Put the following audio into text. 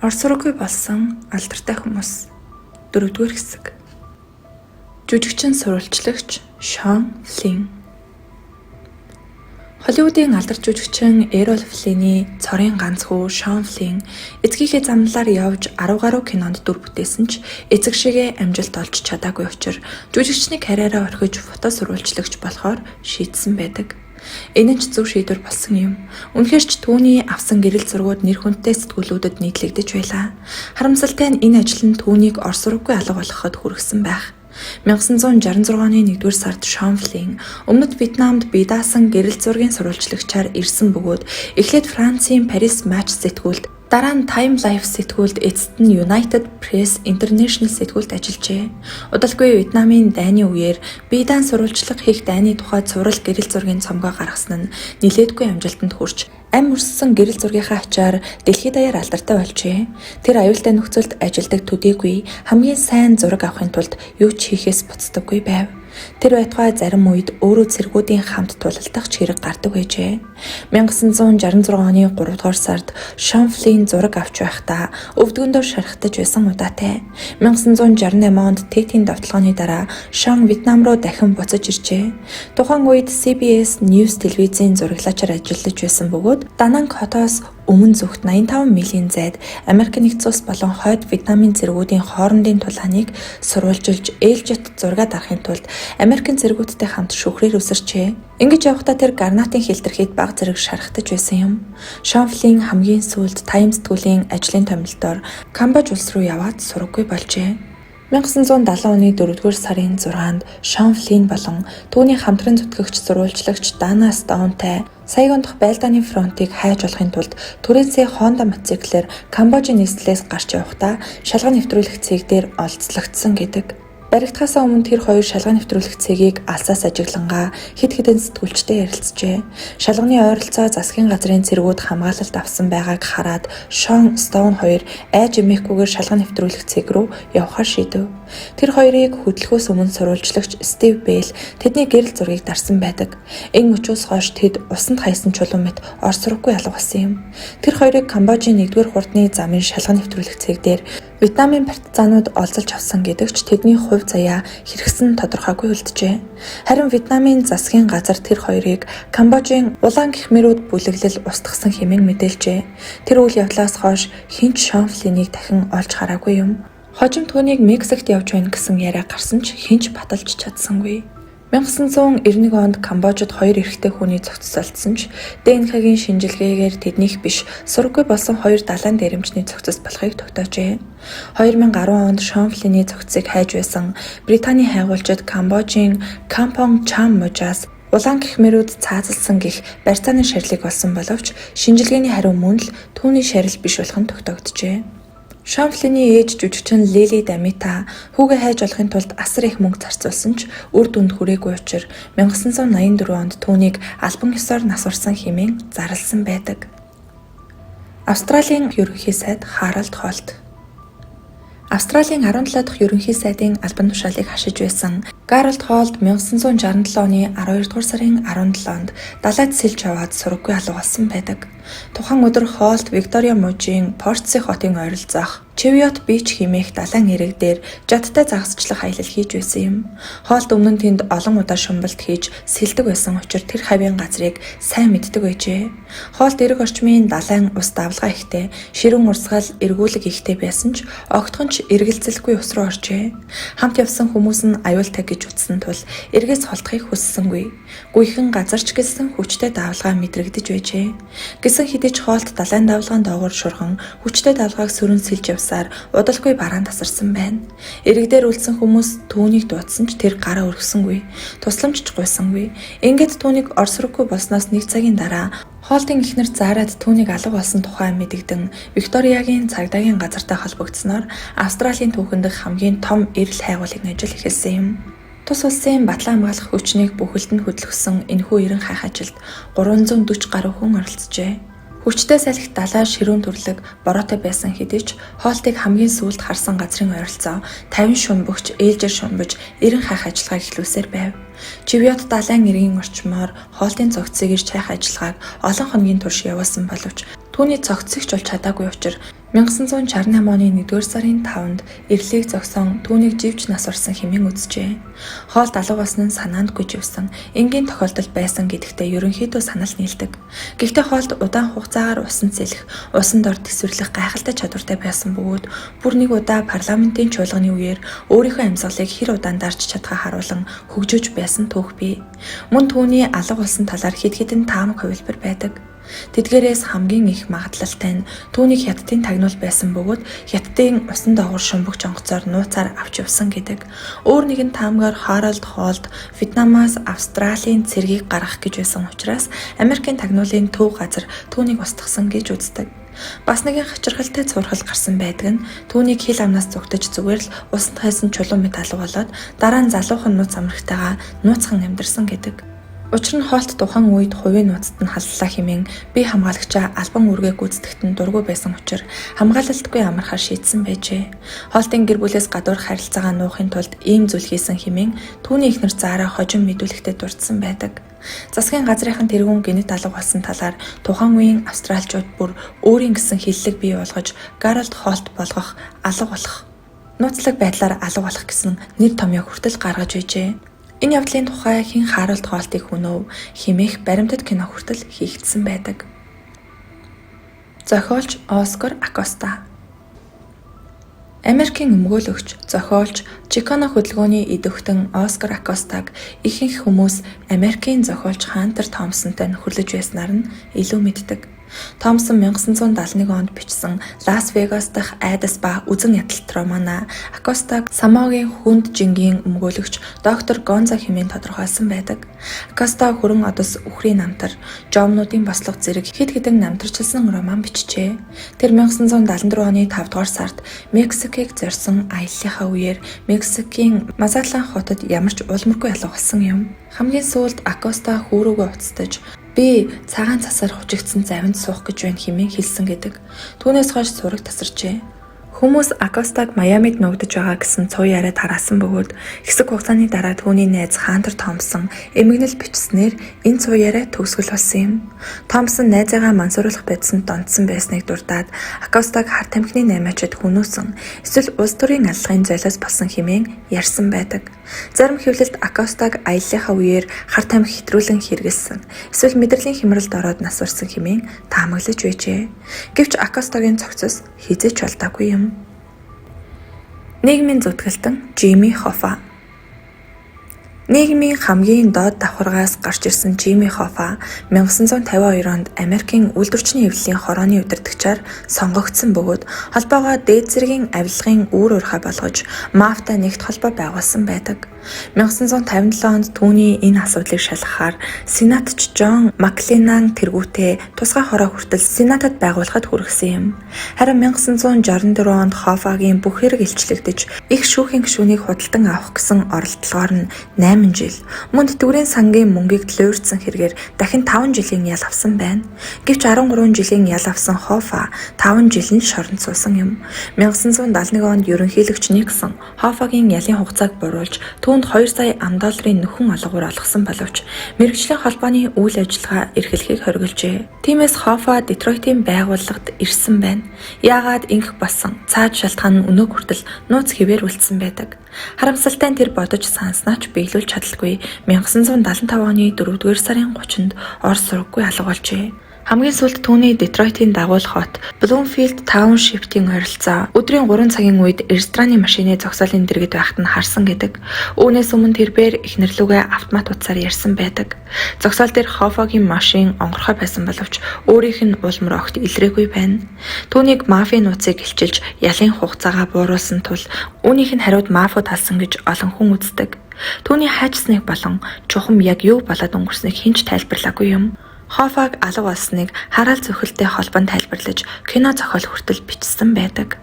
Орсоргүй болсон алдартай хүмүүс. 4-р хэсэг. Жүжигчин сурвалжлагч Шон Флинн. Холливуудын алдар жүжигчин Эррол Флинний цорын ганц хүү Шон Флинн эцгийнхээ замналаар явж 10 гаруй кинонд дүр бүтээсэн ч эцэг шигээ амжилт олж чадаагүй учраас жүжигчний карьераа орхиж фото сурвалжлагч болохоор шийдсэн байдаг. Энэ нь ч зөв шийдвэр болсон юм. Үнэхээр ч түүний авсан гэрэл зургууд нэр хүндтэй сэтгүүлүүдэд нийтлэгдэж байлаа. Харамсалтай нь энэ ажил нь түүнийг орсороггүй алга болгоход хүргэсэн байх. 1966 оны 1-р сард Шон Флинн өмнөд Вьетнамд бие даасан гэрэл зургийн сурвалжлагчаар ирсэн бөгөөд эхлээд Францын Парис Матч сэтгүүлд, дараа нь Time Life сэтгүүлд, эцэст нь United Press International сэтгүүлд ажиллажээ. Удалгүй Вьетнамын дайны үеэр бие даан сурвалжлага хийх дайны тухай цуврал гэрэл зургийн цомгоо гаргасан нь нэлээдгүй амжилтанд хүрч ам өрссөн гэрэл зургийнхаа ачаар дэлхийд даяар алдартай болжээ. Тэр аюултай нөхцөлд ажилдаг төдийгүй хамгийн сайн зураг авахын тулд юу ч хийхээс буцдаггүй байв. Тэр байтугай зарим үед өөрөө цэргүүдийн хамт тулалдах ч хэрэг гардаг байжээ. 1966 оны 3-р сард Шон Флинн зураг авч байхдаа өвдгөндөө шархтаж байсан удаатай. 1968 онд Тэтийн довтлооны дараа Шон Вьетнам руу дахин буцаж иржээ. Тухайн үед CBS News телевизийн зураглаачаар ажиллаж байсан бөгөөд Дананг хотоос өмнө зүгт 85 милийн зайд Америк нэгдсэн улс болон хойд Вьетнамын цэргүүдийн хоорондын тулааныг сурвалжилж ээлжит зураг дарахын тулд Америкийн цэргүүдтэй хамт шүүхрээр үсэрчээ. Ингэж явхдаа тэр гарнатын хилтерхийд баг зэрэг шархтаж байсан юм. Шон Флинн хамгийн сүүлд Time сэтгүүлийн ажлын томилтоор Камбож улс руу яваад сураггүй болжээ. 1970 оны 4-р сарын 6-нд Шон Флинн болон түүний хамтран зүтгэгч сурвалжлагч Дана Стоунтай Сайгон дахь байлдааны фронтыг хайж болохын тулд Түрэнсээ Honda мотоциклээр Камбожийн нийслэлээс гарч явахдаа шалган нэвтрүүлэх цэг дээр олзлогдсон гэдэг. Баригдахаасаа өмнө тэр хоёр шалган нэвтрүүлэх цэгийг алсаас ажиглангаа хэд хэдэн сэтгүүлчтэй ярилцжээ. Шалганы ойролцоо засгийн газрын цэргүүд хамгаалалт авсан байгааг хараад Шон Стоун хоёр айж эмээхгүйгээр шалган нэвтрүүлэх цэг рүү явахаар шийдэв. Тэр хоёрыг хөдлөхөөс өмнө сурвалжлагч Стив Бэйл тэдний гэрэл зургийг дарсан байдаг. Энэ мөчөөс хойш тэд усанд хаясан чулуун мэт орсороггүй алга болсон юм. Тэр хоёрыг Камбожийн 1-р хурдны замын шалган нэвтрүүлэх цэг дээр Вьетнамын партизанууд олзолж авсан гэдэгч тэдний хувь заяа хэрэгсэн тодорхойгүй үлджээ. Харин Вьетнамын засгийн газар тэр хоёрыг Камбожийн улаан гихмэрүүд бүлэглэл устгасан хэмээн мэдээлжээ. Тэр үйл явдлаас хойш хэн ч Шон Флиннийг дахин олж хараагүй юм. Хожим түүнийг Мексикт явж байна гэсэн яриа гарсан ч хэн ч баталж чадсангүй. 1991 онд Камбожид 2 эрэгтэй хүний зохицолдсон ч ДНХ-гийн шинжилгээгээр тэднийх биш сураггүй болсон 2 далайн дээрэмчний зохицос болохыг тогтоожээ. 2010 онд Шон Флинний зохицыг хайж байсан Британий хайгуулчид Камбожийн Кампонг Чам мужаас улаан гихмэрүүд цаазалсан гэх барьцааны шарилыг олсон боловч шинжилгээний хариу мөн л түүний шарил биш болох нь тогтогджээ. Шон Флинний ээж жүжигчин Лили Дамита хүүгээ хайж олохын тулд асар их мөнгө зарцуулсан ч үр дүнд хүрээгүй учраас 1984 онд түүнийг албан ёсоор насварсан хэмээн зарласан байдаг. Австралийн ерөнхий сайд Харалд Холт. Австралийн 17 дахь ерөнхий сайдын албан тушаалыг хашиж байсан Гарольд Холт 1967 оны 12-р сарын 17-нд далайд сэлж аваад сураггүй алга болсон байдаг. Тухайн өдөр Холт Виктория мужийн Портси хотын ойролцоох Чевиот Бич хэмээх далайн эрэг дээр жадтай загасчлах аялал хийж байсан юм. Холт өмнө нь тэнд олон удаа шумбалт хийж сэлдэг байсан учраас тэр хавийн газрыг сайн мэддэг байжээ. Холт эрэг орчмын далайн ус давлгаа ихтэй, ширүүн урсгал эргүүлэг ихтэй байсан ч огтхон ч эргэлзэлгүй ус руу оржээ. Хамт явсан хүмүүс нь аюултай гэж үзсэн тул эргээс холдохыг хүссэнгүй. Гүйхэн газарч гэлсэн хүчтэй давлгаа мэдрэгдэж байжээ. Гэсэн хэдий ч Холт далайн давлгаан доогоор шурхан хүчтэй давлгааг сөрөн сэлж явсаар удалгүй бараан тасарсан байна. Эрэг дээр үлдсэн хүмүүс түүнийг дуудсан ч тэр гараа өргсөнгүй. Тусламжч гуйсангүй. Ингээд түүнийг орсороггүй болсноос нэг цагийн дараа Холтын эхнэр зараад түүнийг алга болсон тухай мэдэгдэн Викториягийн цагдаагийн газартай холбогдсноор Австралийн түүхэн дэх хамгийн том эрэл хайгуулгын ажил эхэлсэн юм. Тус улсын батлан хамгаалах хүчнийг бүхэлд нь хөдөлгөсөн энэхүү эрен хайх ажилд 340 гаруй хүн оролцжээ. Хүчтэй салхи далай ширүүн төрлөг бороотой байсан хэдий ч Холтыг хамгийн сүүлд харсан газрын ойролцоо 50 шумбагч ээлжээр шумбаж эрен хайх ажиллагаа эхлүүлсээр байв. Чивиот далайн эргийн орчмоор Холтын цогцыг ирж хайх ажиллагааг олон хоногийн турш явуулсан боловч түүний цогцогч бол чадаагүй учраас 1968 оны 1-р сарын 5-нд эрлийг зогсон түүнийг живж нас орсон хэмээн үзжээ. Хоолд алга болсон нь санаандгүй живсэн, энгийн тохиолдол байсан гэдэгтээ ерөнхийдөө санал нийлдэг. Гэхдээ хоолд удаан хугацаагаар усан цэлэх, усан дор тэсвэрлэх гайхалтай чадвартай байсан бөгөөд бүр нэг удаа парламентын чуулганы үеэр өөрийнхөө амьсгалыг хэр удаан дарж чадхаа харуулan хөгжөөж байсан түүх бий. Мөн түүний алга болсон талаар хэд хэдэн таамаг хувилбар байдаг. Тэдгээрээс хамгийн их магадлалтай нь түүний хятадын тагнуул байсан бөгөөд хятадын усан доогуур шумбагч онгоцоор нууцаар авч явсан гэдэг. Өөр нэгэн таамгаар Харалд Холт Вьетнамаас Австралийн цэргийг гаргах гэж байсан учраас Америкийн тагнуулын төв газар түүнийг устгасан гэж үздэг. Бас нэгэн хачирхалтай цуврал гарсан байдаг нь түүнийг хил амнаас зүгтэж зүгээр л усанд хайсан чулуун мэт алга болоод дараа нь залуухан нууц амрагтайгаа нууцхан амьдарсан гэдэг. Учир нь Холт тухайн үед хувийн нууцад нь халлаа хэмээн бие хамгаалагчаа албан үүргээ гүйцэтгэхэд нь дургүй байсан учраас хамгаалалтгүй амархаар шийдсэн байжээ. Холтын гэр бүлээс гадуур харилцаагаа нуухын тулд ийм зүйл хийсэн хэмээн түүний эхнэр Заараа хожим мэдүүлэхтэй дурдсан байдаг. Засгийн газрынхан тэргүүн гэнэт алга болсон талаар тухайн үеийн австралчууд бүр өөрийн гэсэн хиллэг бий болгож Гарольд Холт болгох, алга болох, нууцлаг байдлаар алга болох гэсэн нэр томьёог хүртэл гаргаж байжээ. Энэ явдлын тухай хэн Харалд Холтыг хүнөв хэмээх баримтат кино хүртэл хийгдсэн байдаг. Зохиолч Оскар Акоста. Америкийн өмгөөлөгч, зохиолч, Чикаго хөдөлгөөний идэвхтэн Оскар Акостаг ихэнх хүмүүс Америкийн зохиолч Хантер Томпсонтой нөхөрлөж байснаар нь илүү мэддэг. Томпсон 1971 онд бичсэн Лас Вегас дахь айдас ба үзэн ядалт романа Акостаг Самоагийн хүнд жингийн өмгөөлөгч доктор Гонза хэмээн тодорхойлсон байдаг. Акоста хүрэн одос үхрийн намтар, жомнуудын бослого зэрэг хэд хэдэн намтарчилсан роман бичжээ. Тэр 1974 оны 5 дугаар сард Мексикийг зорьсон аяллахаа үеэр Мексикийн Мазатлан хотод ямар ч улмаргүй алга болсон юм. Хамгийн сүүлд Акоста хүүрөөгөө уцтаж би цагаан цасаар хужигдсан завинд суух гэж байна хэмээн хэлсэн гэдэг. Түүнээс хойш сураг тасарчээ. Хүмүүс Акостаг Майамид нуугдаж байгаа гэсэн цуу яриад хараасан бөгөөд хэсэг хугацааны дараа түүний найз Хантер Томпсон эмгэнэл бичснээр энэ цуу яриа төгсгөл болсон юм. Томпсон найзаагаа мансууруулах байцсанд донтсон байсныг дурдаад Акостаг хар тамхины наймаачид хүнөөсөн эсвэл улс төрийн аллагын золиос болсон хэмээн ярьсан байдаг. Зарим хэвлэлд Акостаг аяллахаа үеэр хар тамхи хэтрүүлэн хэрэгэлсэн эсвэл мэдрэлийн хямралд ороод нас барсан хэмээн таамаглаж байжээ. Гэвч Акостагийн цогцос хизээч алдаагүй юм. Нийгмийн зүтгэлтэн Жими Хоффа. Нийгмийн хамгийн доод давхаргаас гарч ирсэн Жими Хоффа 1952 онд Америкийн үйлдвэрчний эвлэлийн хорооны удирдагчаар сонгогдсон бөгөөд холбоогоо дээд зэргийн авилгын үүр уурхай болгож мафтай нэгт холбоо байгуулсан байдаг. 1957 онд түүний энэ асуудлыг шалгахаар Сенатч Джон Маклинан тэргүүтээ тусгай хороо хүртэл Сенатад байгуулахад хүргэсэн юм. Харин 1964 онд Хоффагийн бүх хэрэг илчлэгдэж их шүүхийн гишүүнийг худалдан авах гэсэн оролдлогоор нь 8 жил, мөн тэтгэврийн сангийн мөнгийг төлөөрсөн хэрэгээр дахин 5 жилийн ял авсан байна. Гэвч 13 жилийн ял авсан Хоффа 5 жил нь шоронд суусан юм. 1971 онд ерөнхийлөгч Никсон Хоффагийн ялын хугацааг буруулж түүнд 2 сая $2 нөхөн олгоор олгосон боловч мэргэжлийн холбооны үйл ажиллагаа эрхлэхийг хоригложээ. Тиймээс Хоффа Детройтын байгууллагад ирсэн байна. Яагаад ингэх болсон? Цааш шалтгаан нь өнөө хүртэл нууц хэвээр үлдсэн байдаг. Харамсалтай нь тэр бодож санснаач биелүүлж чадалгүй 1975 оны 4-р сарын 30-нд Орос сураггүй алга болжээ. Хамгийн сүүлд түүний Детройтын дагуул хот Bloomfield Township-ийн ойролцоо өдрийн 3 цагийн үед рестораны машины зогсоолын дэргэд байхад нь харсан гэдэг. Үүнээс өмнө тэрээр эхнэрлүүгээ автомат утсаар ярьсан байдаг. Зогсоол дээр Хоффагийн машин онгорхой байсан боловч өөрийнх нь улмар огт илрээгүй байна. Түүнийг мафийн нууцыг илчилж ялын хугацаагаа бууруулсан тул үүнийх нь хариуд мафууд алсан гэж олон хүн үздэг. Түүний хайчсныг болон чухам яг юу болоод өнгөрснийг хэн ч тайлбарлаагүй юм. Хоффаг алга болсныг хараал зөвхөлтэй холбон тайлбарлаж кино зохиол хүртэл бичсэн байдаг.